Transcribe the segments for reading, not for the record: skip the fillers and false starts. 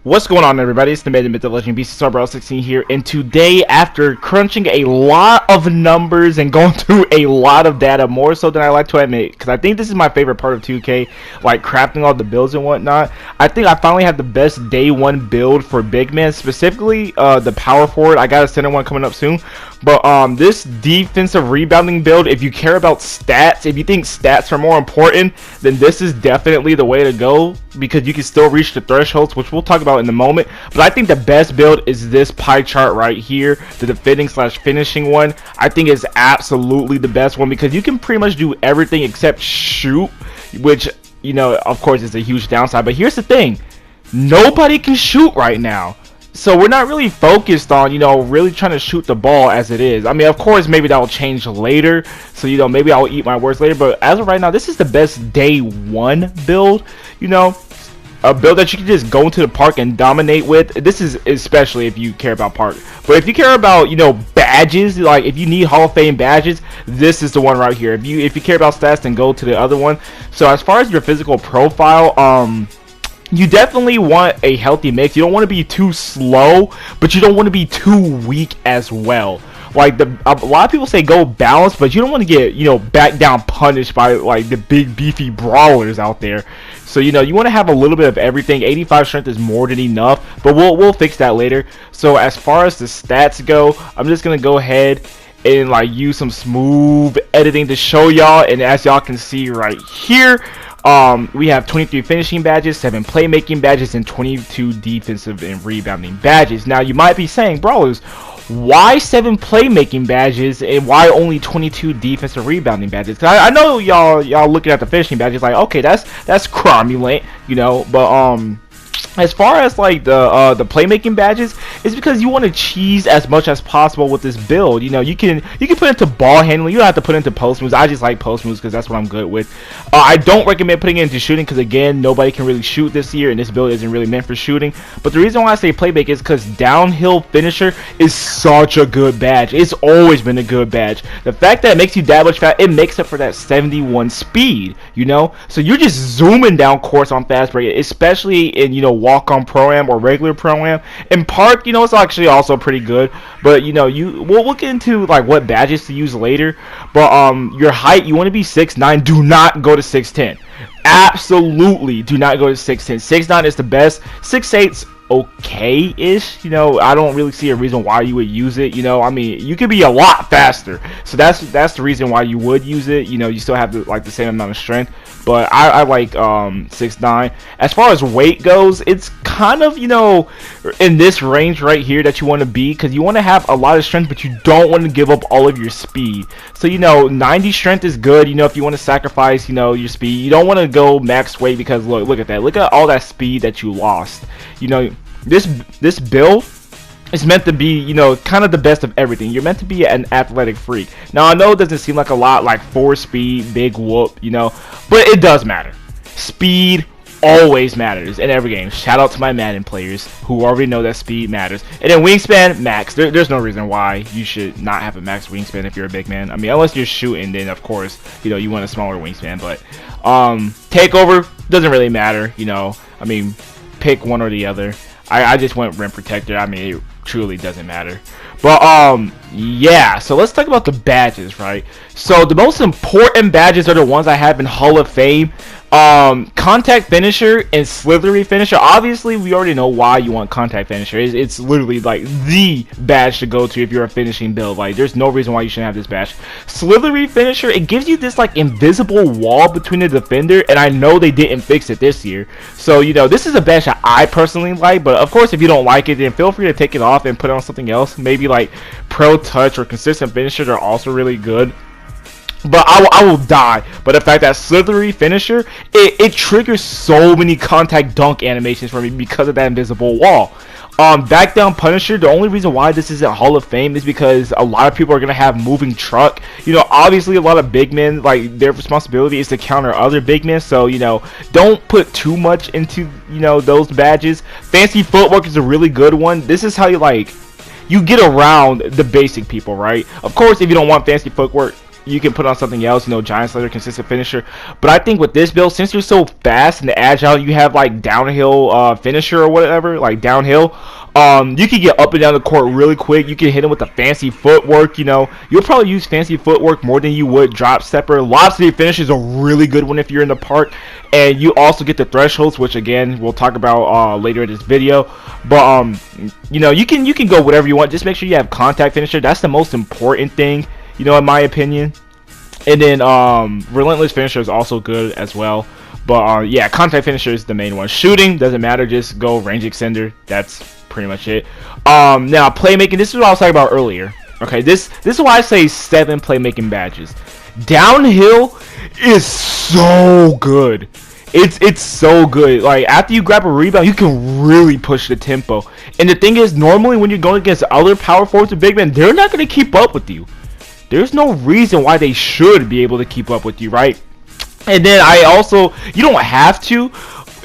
What's going on, everybody? It's the Made Myth Legend BC 16 here, and today, after crunching a lot of numbers and going through a lot of data, more so than I like to admit, because I think this is my favorite part of 2K, like crafting all the builds and whatnot. I think I finally have the best day one build for big men, specifically the power forward. I got a center one coming up soon, but this defensive rebounding build, if you care about stats, if you think stats are more important, then this is definitely the way to go, because you can still reach the thresholds, which we'll talk about in a moment. But I think the best build is this pie chart right here, the defending slash finishing one. I think is absolutely the best one, because you can pretty much do everything except shoot, which, you know, of course is a huge downside. But here's the thing, nobody can shoot right now, so we're not really focused on, you know, really trying to shoot the ball as it is. I mean, of course, maybe that will change later, so, you know, maybe I'll eat my words later. But as of right now, this is the best day one build, you know, a build that you can just go into the park and dominate with. This is especially if you care about park. But if you care about, you know, badges, like if you need Hall of Fame badges, this is the one right here. If you care about stats, then go to the other one. So as far as your physical profile, you definitely want a healthy mix. You don't want to be too slow, but you don't want to be too weak as well. Like a lot of people say go balanced, but you don't want to get, you know, back down punished by like the big beefy brawlers out there. So, you know, you want to have a little bit of everything. 85 strength is more than enough, but we'll fix that later. So as far as the stats go, I'm just gonna go ahead and like use some smooth editing to show y'all. And as y'all can see right here, we have 23 finishing badges, 7 playmaking badges, and 22 defensive and rebounding badges. Now you might be saying, brawlers, why 7 playmaking badges and why only 22 defensive rebounding badges? Cause I know y'all looking at the finishing badges like, okay, that's cromulent, you know. But as far as like the playmaking badges, it's because you want to cheese as much as possible with this build. You know, you can put into ball handling. You don't have to put into post moves. I just like post moves because that's what I'm good with. I don't recommend putting it into shooting, because again, nobody can really shoot this year, and this build isn't really meant for shooting. But the reason why I say playmaking is because downhill finisher is such a good badge. It's always been a good badge. The fact that it makes you that much fast, it makes up for that 71 speed. You know, so you're just zooming down course on fast break, especially in, you know, walk on pro-am or regular pro-am. In park, you know, it's actually also pretty good. But, you know, we'll look into like what badges to use later. But your height, you want to be 6'9". Do not go to 6'10". Absolutely do not go to 6'10". 6'9" is the best. 6'8's okay-ish. You know, I don't really see a reason why you would use it. You know, I mean, you could be a lot faster, so that's the reason why you would use it. You know, you still have like the same amount of strength. But I like 6'9". As far as weight goes, it's kind of, you know, in this range right here that you want to be, because you want to have a lot of strength, but you don't want to give up all of your speed. So, you know, 90 strength is good, you know, if you want to sacrifice, you know, your speed. You don't want to go max weight, because look at that. Look at all that speed that you lost. You know, this build is meant to be, you know, kind of the best of everything. You're meant to be an athletic freak. Now, I know it doesn't seem like a lot, like 4 speed, big whoop, you know, but it does matter. Speed always matters in every game. Shout out to my Madden players who already know that speed matters. And then wingspan, max. There's no reason why you should not have a max wingspan if you're a big man. I mean, unless you're shooting, then of course, you know, you want a smaller wingspan. But takeover doesn't really matter, you know. I mean, pick one or the other. I just went rim protector. I mean, it truly doesn't matter. But yeah, so let's talk about the badges, right? So the most important badges are the ones I have in Hall of Fame. Contact finisher and slithery finisher. Obviously, we already know why you want contact finisher. It's literally like the badge to go to if you're a finishing build. Like, there's no reason why you shouldn't have this badge. Slithery finisher, it gives you this like invisible wall between the defender, and I know they didn't fix it this year. So, you know, this is a badge that I personally like, but of course, if you don't like it, then feel free to take it off and put it on something else. Maybe like pro touch or consistent finishers are also really good. But I will die. But the fact that slithery finisher, it triggers so many contact dunk animations for me because of that invisible wall. Back down punisher, the only reason why this isn't Hall of Fame is because a lot of people are gonna have moving truck. You know, obviously a lot of big men, like, their responsibility is to counter other big men. So, you know, don't put too much into, you know, those badges. Fancy footwork is a really good one. This is how you get around the basic people, right? Of course, if you don't want fancy footwork, you can put on something else, you know, giant slider, consistent finisher. But I think with this build, since you're so fast and agile, you have like downhill finisher or whatever, like downhill. You can get up and down the court really quick. You can hit him with the fancy footwork. You know, you'll probably use fancy footwork more than you would drop stepper. Lob city finish is a really good one if you're in the park, and you also get the thresholds, which again we'll talk about later in this video. But you know, you can go whatever you want. Just make sure you have contact finisher. That's the most important thing, you know, in my opinion. And then relentless finisher is also good as well. But yeah, contact finisher is the main one. Shooting doesn't matter, just go range extender. That's pretty much it. Now playmaking, this is what I was talking about earlier. Okay, this is why I say 7 playmaking badges. Downhill is so good. It's so good. Like after you grab a rebound, you can really push the tempo. And the thing is, normally when you're going against other power forwards and big men, they're not going to keep up with you. There's no reason why they should be able to keep up with you, right? And then you don't have to.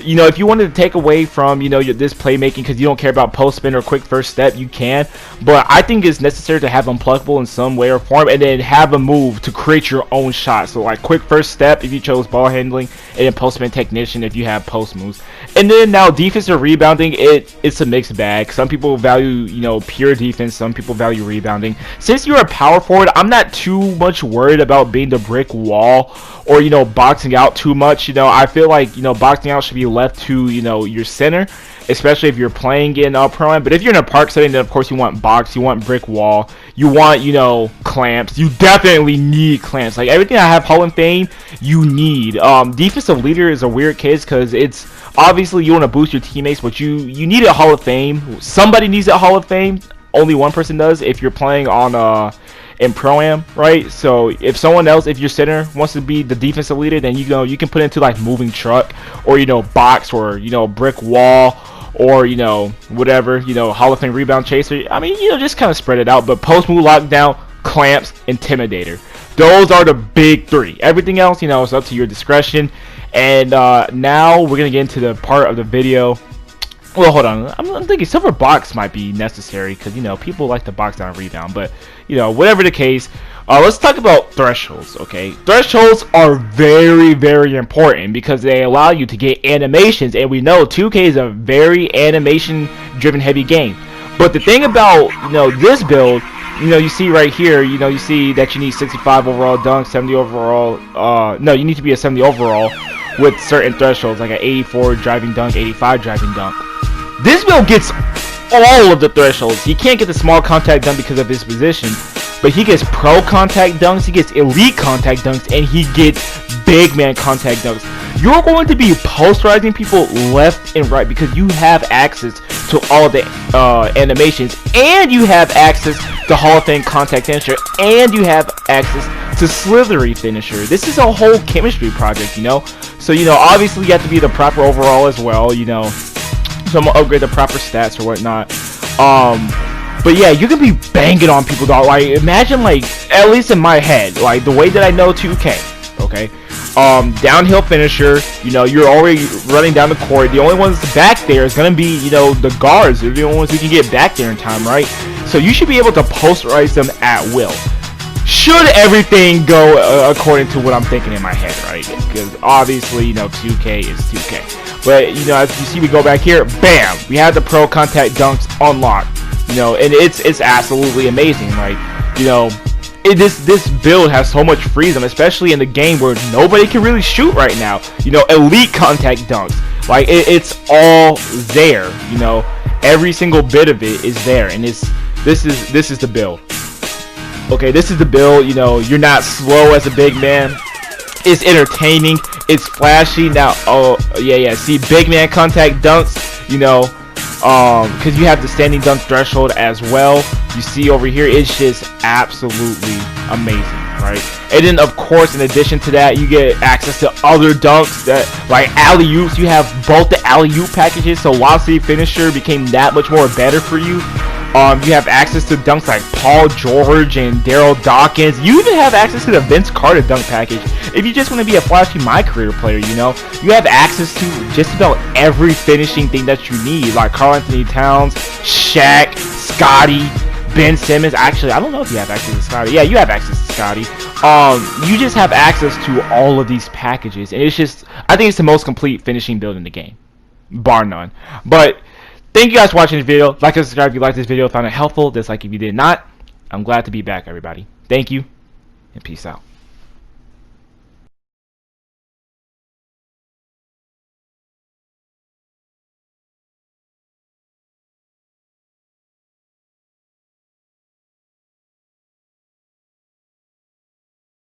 You know, if you wanted to take away from, you know, this playmaking because you don't care about post spin or quick first step, you can. But I think it's necessary to have unpluckable in some way or form, and then have a move to create your own shot. So like quick first step if you chose ball handling, and then post spin technician if you have post moves. And then now defensive rebounding, it's a mixed bag. Some people value, you know, pure defense. Some people value rebounding. Since you're a power forward, I'm not too much worried about being the brick wall or, you know, boxing out too much. You know, I feel like, you know, boxing out should be left to, you know, your center, especially if you're playing in pro-am. But if you're in a park setting, then of course you want box, you want brick wall, you want, you know, clamps. You definitely need clamps. Like everything I have Hall of Fame, you need. Defensive leader is a weird case because it's obviously you want to boost your teammates, but you need a Hall of Fame. Somebody needs a Hall of Fame. Only one person does if you're playing on in pro-am, right? So if someone else, if your center wants to be the defensive leader, then you can put into like moving truck, or, you know, box, or, you know, brick wall, or, you know, whatever, you know, Hall of Fame rebound chaser. I mean, you know, just kind of spread it out. But post move, lockdown, clamps, intimidator, those are the big 3. Everything else, you know, is up to your discretion. And now we're gonna get into the part of the video. Well, hold on. I'm thinking silver box might be necessary because, you know, people like to box down rebound. But, you know, whatever the case, let's talk about thresholds, okay? Thresholds are very, very important because they allow you to get animations. And we know 2K is a very animation-driven heavy game. But the thing about, you know, this build, you know, you see right here, you know, you see that you need 65 overall dunk, 70 overall. No, you need to be a 70 overall with certain thresholds, like an 84 driving dunk, 85 driving dunk. This build gets all of the thresholds. He can't get the small contact dunk because of his position, but he gets pro contact dunks, he gets elite contact dunks, and he gets big man contact dunks. You're going to be posterizing people left and right because you have access to all the animations, and you have access to Hall of Fame contact finisher, and you have access to slithery finisher. This is a whole chemistry project, you know. So, you know, obviously you have to be the proper overall as well, you know. So I'm gonna upgrade the proper stats or whatnot. But yeah, you can be banging on people, dog. Like imagine, like, at least in my head, like the way that I know 2K, okay, downhill finisher, you know, you're already running down the court. The only ones back there is gonna be, you know, the guards. They're the only ones who can get back there in time, right? So you should be able to posterize them at will. Should everything go according to what I'm thinking in my head, right? Because obviously, you know, 2K is 2K. But, you know, as you see, we go back here, bam! We have the pro contact dunks unlocked. You know, and it's absolutely amazing. Like, you know, this build has so much freedom, especially in the game where nobody can really shoot right now. You know, elite contact dunks. Like, it's all there, you know. Every single bit of it is there, and this is the build. Okay, this is the build. You know, you're not slow as a big man. It's entertaining. It's flashy. Now, oh yeah. See, big man contact dunks. You know, because you have the standing dunk threshold as well. You see over here, it's just absolutely amazing, right? And then, of course, in addition to that, you get access to other dunks that, like alley-oops. You have both the alley-oop packages, so Velocity Finisher became that much more better for you. You have access to dunks like Paul George and Daryl Dawkins. You even have access to the Vince Carter dunk package. If you just want to be a flashy My Career player, you know, you have access to just about every finishing thing that you need, like Karl-Anthony Towns, Shaq, Scotty, Ben Simmons. Actually, I don't know if you have access to Scotty. Yeah, you have access to Scotty. you just have access to all of these packages, and it's just, I think it's the most complete finishing build in the game, bar none. But thank you guys for watching this video. Like and subscribe if you liked this video, found it helpful. Dislike if you did not. I'm glad to be back, everybody. Thank you, and peace out.